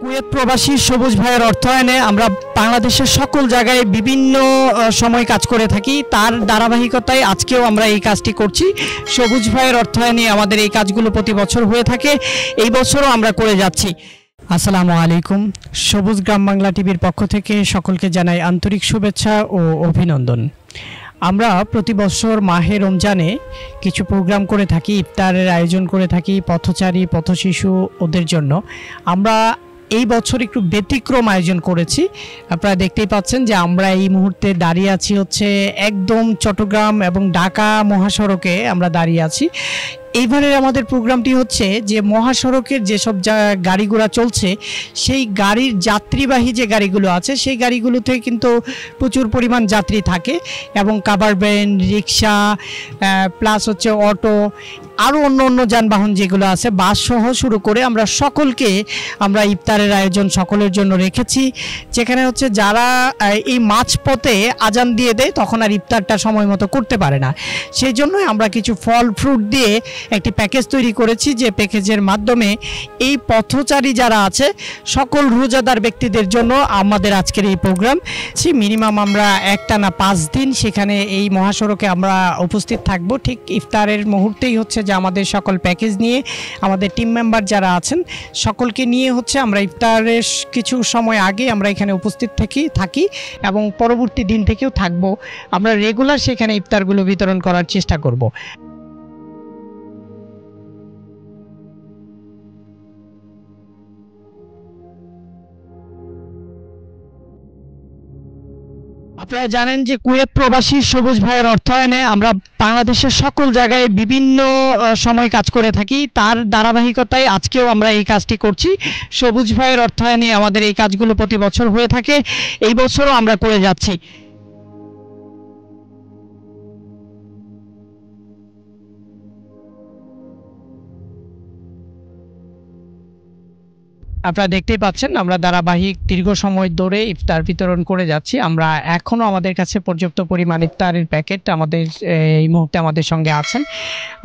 Kuwait প্রবাসী সবুজ ভাইয়ের অর্থায়নে আমরা বাংলাদেশের সকল জায়গায় বিভিন্ন সময় কাজ করে থাকি। তার ধারাবাহিকতায় আজকেও আমরা এই কাজটি করছি। সবুজ ভাইয়ের অর্থায়নে আমাদের এই কাজগুলো প্রতি বছর হয়ে থাকে, এই বছরও আমরা করে যাচ্ছি। আসসালামু আলাইকুম। সবুজ গ্রাম বাংলা টিভির পক্ষ থেকে সকলকে জানাই আন্তরিক শুভেচ্ছা ও অভিনন্দন। আমরা প্রতি বছর মাহে রমজানে কিছু প্রোগ্রাম করে থাকি, ইফতারের আয়োজন করে থাকি পথচারী পথশিশু ওদের জন্য। আমরা এই বছর একটু ব্যতিক্রম আয়োজন করেছি। আপনারা দেখতেই পাচ্ছেন যে আমরা এই মুহূর্তে দাঁড়িয়ে আছি হচ্ছে একদম চট্টগ্রাম এবং ঢাকা মহাসড়কে আমরা দাঁড়িয়ে আছি। এইবারের আমাদের প্রোগ্রামটি হচ্ছে যে মহাসড়কের যেসব গাড়িগুলো চলছে সেই গাড়ির যাত্রীবাহী যে গাড়িগুলো আছে সেই গাড়িগুলোতে কিন্তু প্রচুর পরিমাণ যাত্রী থাকে এবং কাভার ভ্যান, রিক্সা, প্লাস হচ্ছে অটো, আরও অন্য অন্য যানবাহন যেগুলো আছে বাস সহ শুরু করে আমরা সকলকে আমরা ইফতারের আয়োজন সকলের জন্য রেখেছি। যেখানে হচ্ছে যারা এই মাঝপথে আজান দিয়ে দেয় তখন আর ইফতারটা সময় মতো করতে পারে না, সেই জন্যই আমরা কিছু ফল ফ্রুট দিয়ে একটি প্যাকেজ তৈরি করেছি, যে প্যাকেজের মাধ্যমে এই পথচারী যারা আছে সকল রোজাদার ব্যক্তিদের জন্য আমাদের আজকের এই প্রোগ্রাম। মিনিমাম আমরা একটানা 5 দিন সেখানে এই মহাসড়কে আমরা উপস্থিত থাকব। ঠিক ইফতারের মুহূর্তেই হচ্ছে যে আমাদের সকল প্যাকেজ নিয়ে আমাদের টিম মেম্বার যারা আছেন সকলকে নিয়ে হচ্ছে আমরা ইফতারের কিছু সময় আগে আমরা এখানে উপস্থিত থাকি এবং পরবর্তী দিন থেকেও থাকব। আমরা রেগুলার সেখানে ইফতারগুলো বিতরণ করার চেষ্টা করব। আপনারা জানেন যে কুয়েত প্রবাসী সবুজ ভাইয়ের অর্থায়নে আমরা বাংলাদেশের সকল জায়গায় বিভিন্ন সময় কাজ করে থাকি। তার ধারাবাহিকতায় আজকেও আমরা এই কাজটি করছি। সবুজ ভাইয়ের অর্থায়নে আমাদের এই কাজগুলো প্রতি বছর হয়ে থাকে, এই বছরও আমরা করে যাচ্ছি। আপনারা দেখতেই পাচ্ছেন আমরা ধারাবাহিক দীর্ঘ সময় ধরে ইফতার বিতরণ করে যাচ্ছি। আমরা এখনও আমাদের কাছে পর্যাপ্ত পরিমাণ ইফতারের প্যাকেট আমাদের এই মুহূর্তে আমাদের সঙ্গে আছেন।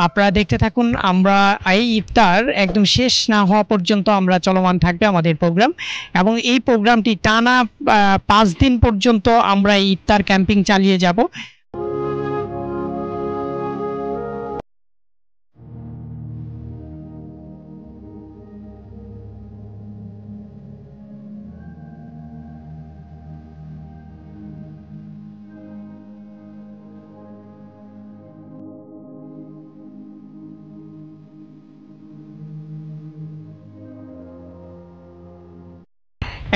আপনারা দেখতে থাকুন। আমরা এই ইফতার একদম শেষ না হওয়া পর্যন্ত আমরা চলমান থাকবে আমাদের প্রোগ্রাম, এবং এই প্রোগ্রামটি টানা 5 দিন পর্যন্ত আমরা এই ইফতার ক্যাম্পিং চালিয়ে যাব।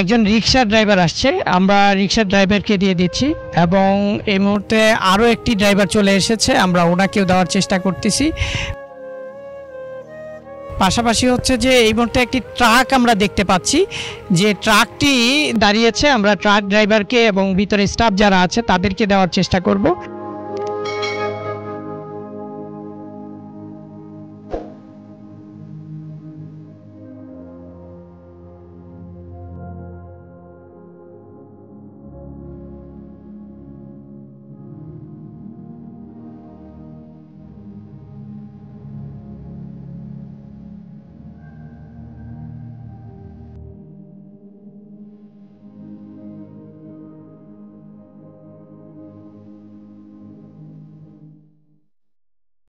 একজন রিক্সার ড্রাইভার আসছে, আমরা রিক্সার ড্রাইভারকে দিয়ে দিচ্ছি, এবং এই মুহূর্তে আরও একটি ড্রাইভার চলে এসেছে, আমরা ওনাকেও দেওয়ার চেষ্টা করতেছি। পাশাপাশি হচ্ছে যে এই মুহূর্তে একটি ট্রাক আমরা দেখতে পাচ্ছি, যে ট্রাকটি দাঁড়িয়েছে, আমরা ট্রাক ড্রাইভারকে এবং ভিতরে স্টাফ যারা আছে তাদেরকে দেওয়ার চেষ্টা করব।